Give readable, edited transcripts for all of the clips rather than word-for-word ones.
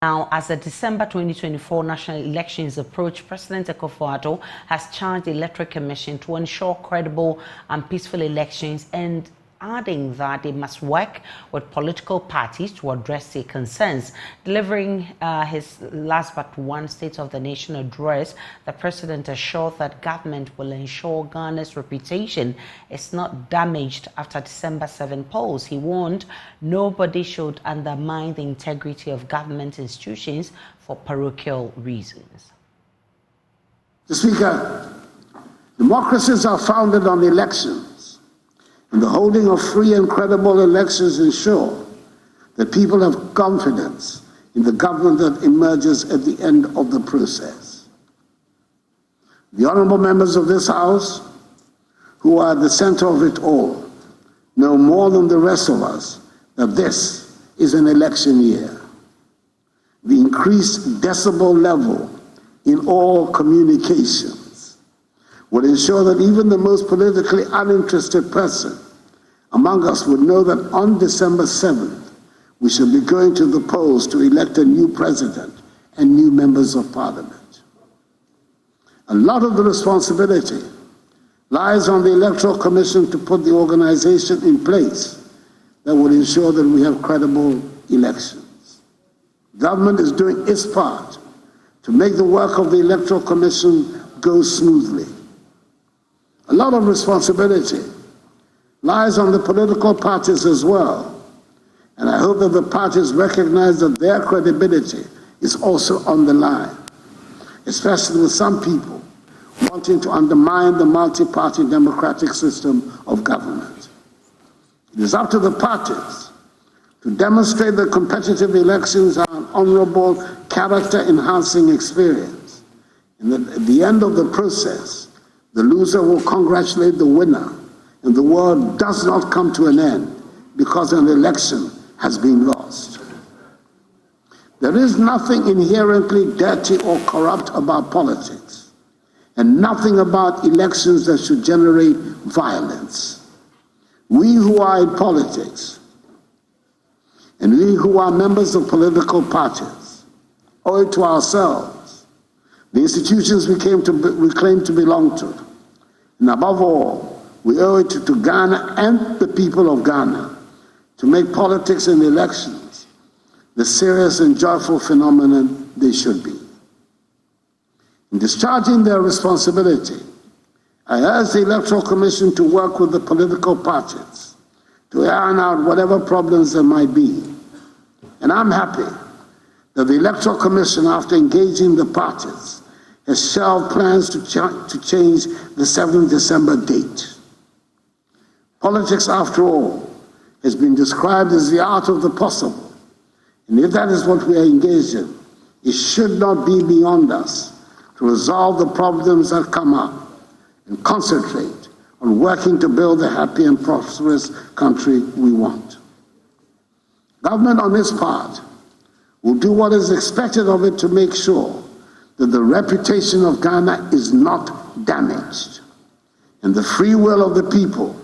Now, as the December 2024 national elections approach, President Akufo-Addo has charged the Electoral Commission to ensure credible and peaceful elections, and adding that they must work with political parties to address their concerns. Delivering his last but one State of the Nation address, the president assured that government will ensure Ghana's reputation is not damaged after December 7 polls. He warned nobody should undermine the integrity of government institutions for parochial reasons. Mr. Speaker, democracies are founded on elections, and the holding of free and credible elections ensure that people have confidence in the government that emerges at the end of the process. The honorable members of this House, who are at the center of it all, know more than the rest of us that this is an election year. The increased decibel level in all communications would ensure that even the most politically uninterested person among us would know that on December 7th, we shall be going to the polls to elect a new president and new members of parliament. A lot of the responsibility lies on the Electoral Commission to put the organization in place that would ensure that we have credible elections. Government is doing its part to make the work of the Electoral Commission go smoothly. A lot of responsibility lies on the political parties as well, and I hope that the parties recognize that their credibility is also on the line, especially with some people wanting to undermine the multi-party democratic system of government. It is up to the parties to demonstrate that competitive elections are an honorable, character-enhancing experience, and that at the end of the process, the loser will congratulate the winner, and the world does not come to an end because an election has been lost. There is nothing inherently dirty or corrupt about politics, and nothing about elections that should generate violence. We who are in politics, and we who are members of political parties, owe it to ourselves, the institutions we claim to belong to, and above all, we owe it to Ghana and the people of Ghana to make politics and elections the serious and joyful phenomenon they should be. In discharging their responsibility, I urge the Electoral Commission to work with the political parties to iron out whatever problems there might be. And I'm happy that the Electoral Commission, after engaging the parties, has shelved plans to change the 7th December date. Politics, after all, has been described as the art of the possible. And if that is what we are engaged in, it should not be beyond us to resolve the problems that come up and concentrate on working to build the happy and prosperous country we want. Government, on its part, will do what is expected of it to make sure that the reputation of Ghana is not damaged, and the free will of the people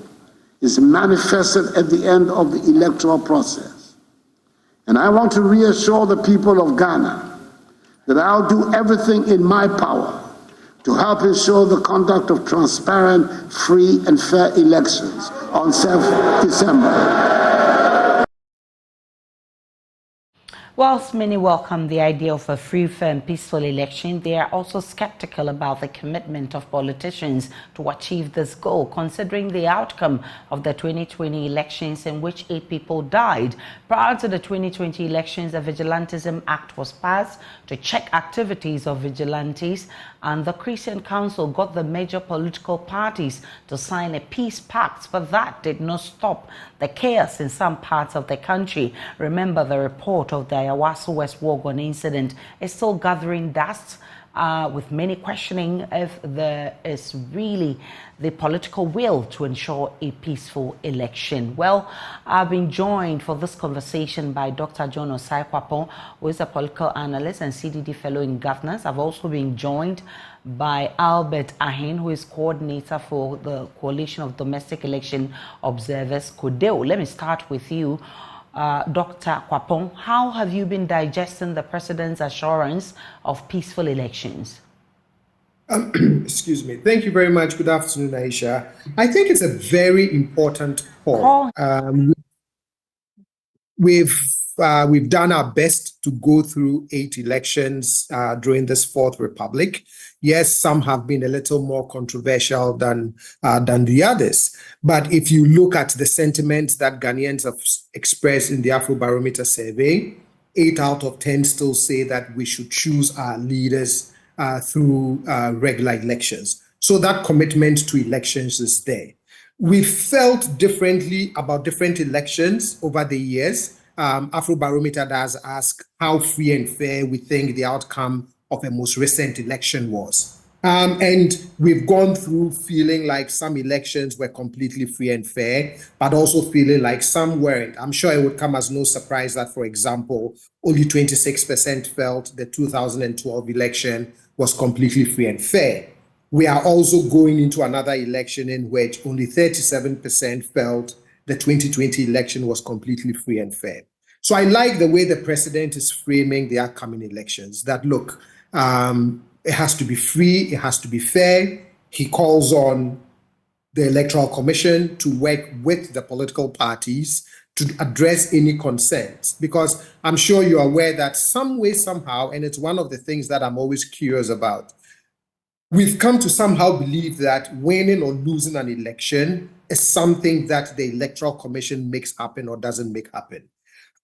is manifested at the end of the electoral process. And I want to reassure the people of Ghana that I'll do everything in my power to help ensure the conduct of transparent, free, and fair elections on 7th December. Whilst many welcome the idea of a free, fair, and peaceful election, they are also skeptical about the commitment of politicians to achieve this goal, considering the outcome of the 2020 elections in which 8 people died. Prior to the 2020 elections, the Vigilantism Act was passed to check activities of vigilantes, and the Christian Council got the major political parties to sign a peace pact, but that did not stop the chaos in some parts of the country. Remember, the report of the Ayawaso West Wogon incident is still gathering dust, with many questioning if there is really the political will to ensure a peaceful election. Well, I've been joined for this conversation by Dr. John Osai-Kwapong, who is a political analyst and CDD fellow in governance. I've also been joined by Albert Ahin, who is coordinator for the Coalition of Domestic Election Observers, CODEO. Let me start with you. Dr. Kwapong, how have you been digesting the president's assurance of peaceful elections? Excuse me. Thank you very much. Good afternoon, Aisha. I think it's a very important call. We've done our best to go through 8 elections during this Fourth Republic. Yes, some have been a little more controversial than the others. But if you look at the sentiments that Ghanaians have expressed in the Afrobarometer survey, 8 out of 10 still say that we should choose our leaders through regular elections. So that commitment to elections is there. We felt differently about different elections over the years. Afrobarometer does ask how free and fair we think the outcome of a most recent election was. And we've gone through feeling like some elections were completely free and fair, but also feeling like some weren't. I'm sure it would come as no surprise that, for example, only 26% felt the 2012 election was completely free and fair. We are also going into another election in which only 37% felt the 2020 election was completely free and fair. So I like the way the president is framing the upcoming elections, that look, it has to be free, it has to be fair. He calls on the Electoral Commission to work with the political parties to address any concerns, because I'm sure you're aware that some way, somehow, and it's one of the things that I'm always curious about, we've come to somehow believe that winning or losing an election is something that the Electoral Commission makes happen or doesn't make happen.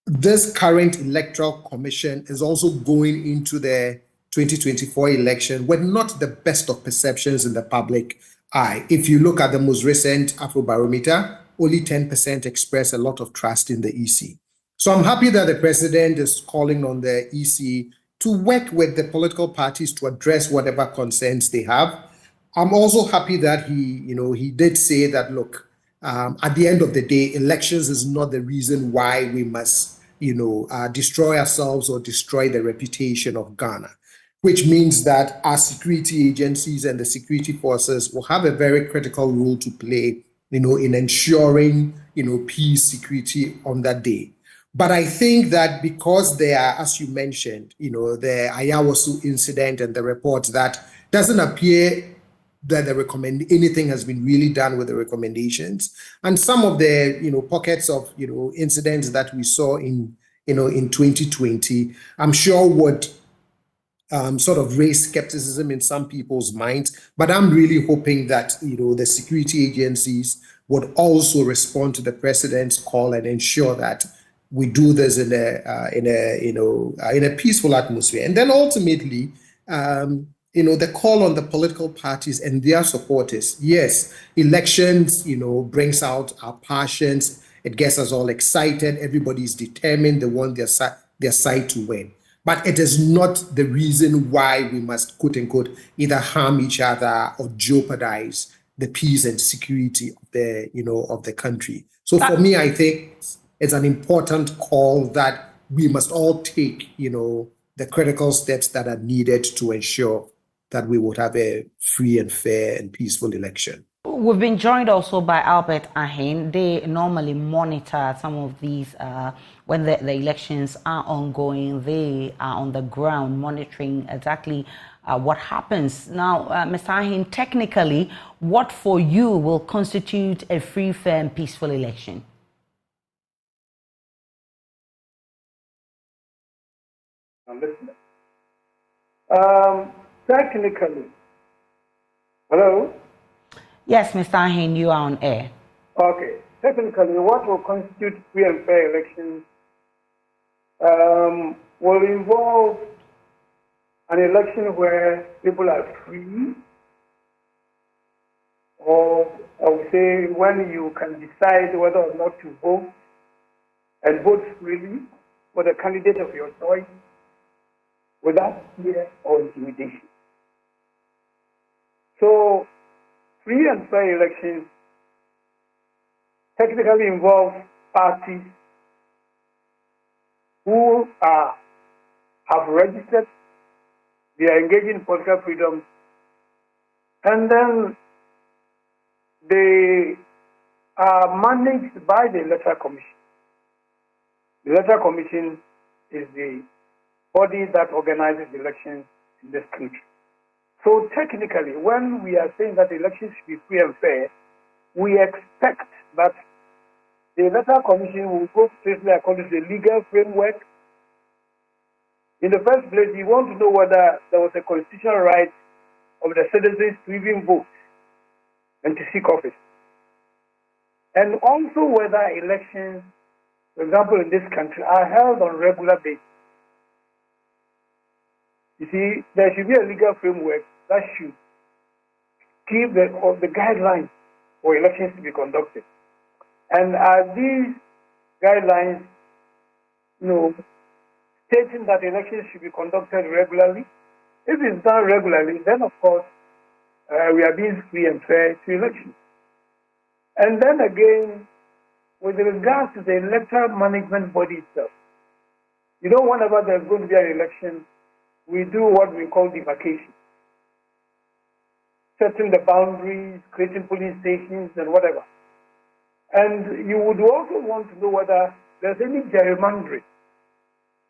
This current Electoral Commission is also going into the 2024 election with not the best of perceptions in the public eye. If you look at the most recent Afrobarometer, only 10% express a lot of trust in the EC. So I'm happy that the president is calling on the EC to work with the political parties to address whatever concerns they have. I'm also happy that he did say that, look, at the end of the day, elections is not the reason why we must, destroy ourselves or destroy the reputation of Ghana, which means that our security agencies and the security forces will have a very critical role to play, in ensuring, peace, security on that day. But I think that because there are, as you mentioned, the Ayawasu incident and the reports that doesn't appear that anything has been really done with the recommendations, and some of the pockets of incidents that we saw in 2020, I'm sure would sort of raise skepticism in some people's minds. But I'm really hoping that the security agencies would also respond to the president's call and ensure that we do this in a peaceful atmosphere. And then ultimately, the call on the political parties and their supporters. Yes, elections, brings out our passions. It gets us all excited. Everybody's determined. They want their side to win. But it is not the reason why we must, quote unquote, either harm each other or jeopardize the peace and security of the country. So for me, I think it's an important call that we must all take, the critical steps that are needed to ensure that we would have a free and fair and peaceful election. We've been joined also by Albert Ahin. They normally monitor some of these when the elections are ongoing. They are on the ground monitoring exactly what happens. Now, Mr. Ahin, technically, what for you will constitute a free, fair, and peaceful election? I'm listening. Technically, hello? Yes, Mr. Ahin, you are on air. Okay. Technically, what will constitute free and fair elections will involve an election where people are free, or I would say when you can decide whether or not to vote and vote freely for the candidate of your choice without fear or intimidation. So, free and fair elections technically involve parties who have registered, they are engaging in political freedom, and then they are managed by the Electoral Commission. The Electoral Commission is the body that organizes elections in this country. So technically, when we are saying that elections should be free and fair, we expect that the Electoral Commission will go strictly according to the legal framework. In the first place, you want to know whether there was a constitutional right of the citizens to even vote and to seek office. And also whether elections, for example, in this country, are held on regular basis. You see, there should be a legal framework that should give the guidelines for elections to be conducted. And are these guidelines, stating that elections should be conducted regularly? If it's done regularly, then of course we are being free and fair to elections. And then again, with regards to the electoral management body itself, whenever there's going to be an election, we do what we call demarcation, setting the boundaries, creating polling stations, and whatever. And you would also want to know whether there's any gerrymandering.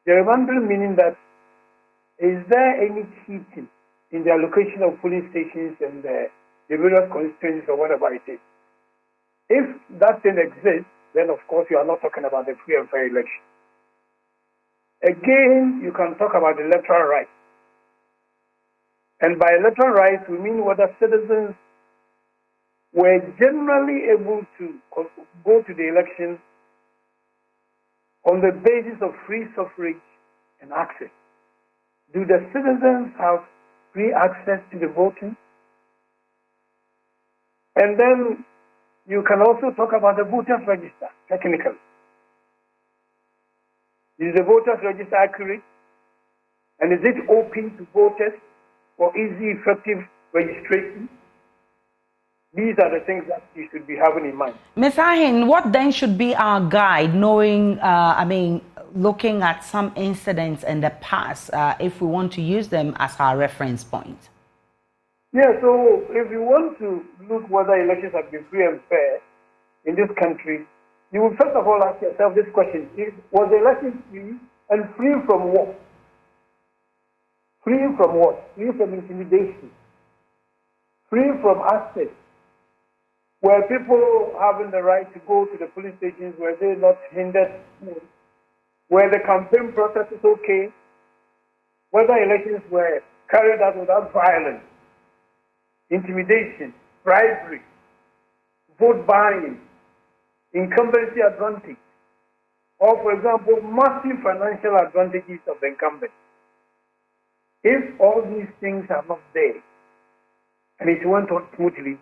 Gerrymandering meaning that is there any cheating in the allocation of polling stations and the various constituencies or whatever it is. If that thing exists, then of course you are not talking about the free and fair election. Again, you can talk about the electoral rights. And by electoral rights, we mean whether citizens were generally able to go to the election on the basis of free suffrage and access. Do the citizens have free access to the voting? And then you can also talk about the voters register, technically. Is the voters register accurate? And is it open to voters for easy, effective registration? These are the things that you should be having in mind. Ms. Ahin, what then should be our guide, knowing, looking at some incidents in the past, if we want to use them as our reference point? Yeah, so if you want to look whether elections have been free and fair in this country, you will first of all ask yourself this question: was the election free, and free from what? Free from what? Free from intimidation. Free from access. Were people having the right to go to the police stations? Were they not hindered? Were the campaign processes okay? Whether elections were carried out without violence, intimidation, bribery, vote buying, incumbency advantage, or, for example, massive financial advantages of the incumbent. If all these things are not there, and it went on smoothly,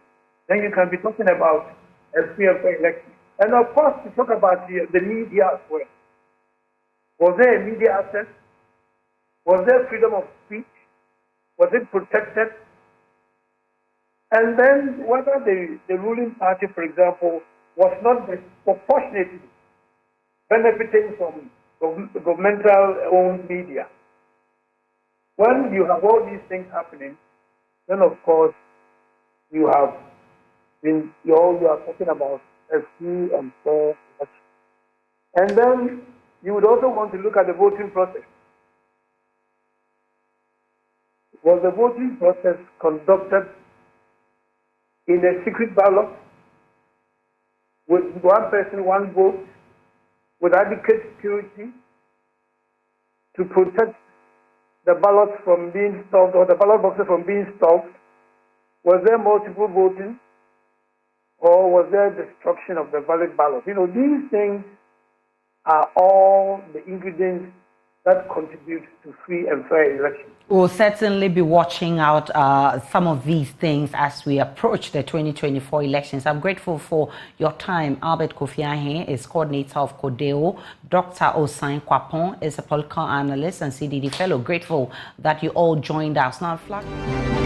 then you can be talking about a free and fair election. And of course, to talk about the media as well. Was there media access? Was there freedom of speech? Was it protected? And then whether the ruling party, for example, was not proportionately benefiting from governmental-owned media. When you have all these things happening, then of course you are talking about a free and fair election. And then you would also want to look at the voting process. Was the voting process conducted in a secret ballot with one person, one vote, with adequate security to protect the ballots from being stopped or the ballot boxes from being stopped? Was there multiple voting, or was there destruction of the valid ballot? These things are all the ingredients that contribute to free and fair elections. We'll certainly be watching out some of these things as we approach the 2024 elections. I'm grateful for your time. Albert Kofi Ahin is coordinator of CODEO. Dr. Osain Kwapon is a political analyst and CDD fellow. Grateful that you all joined us. Now, Flag.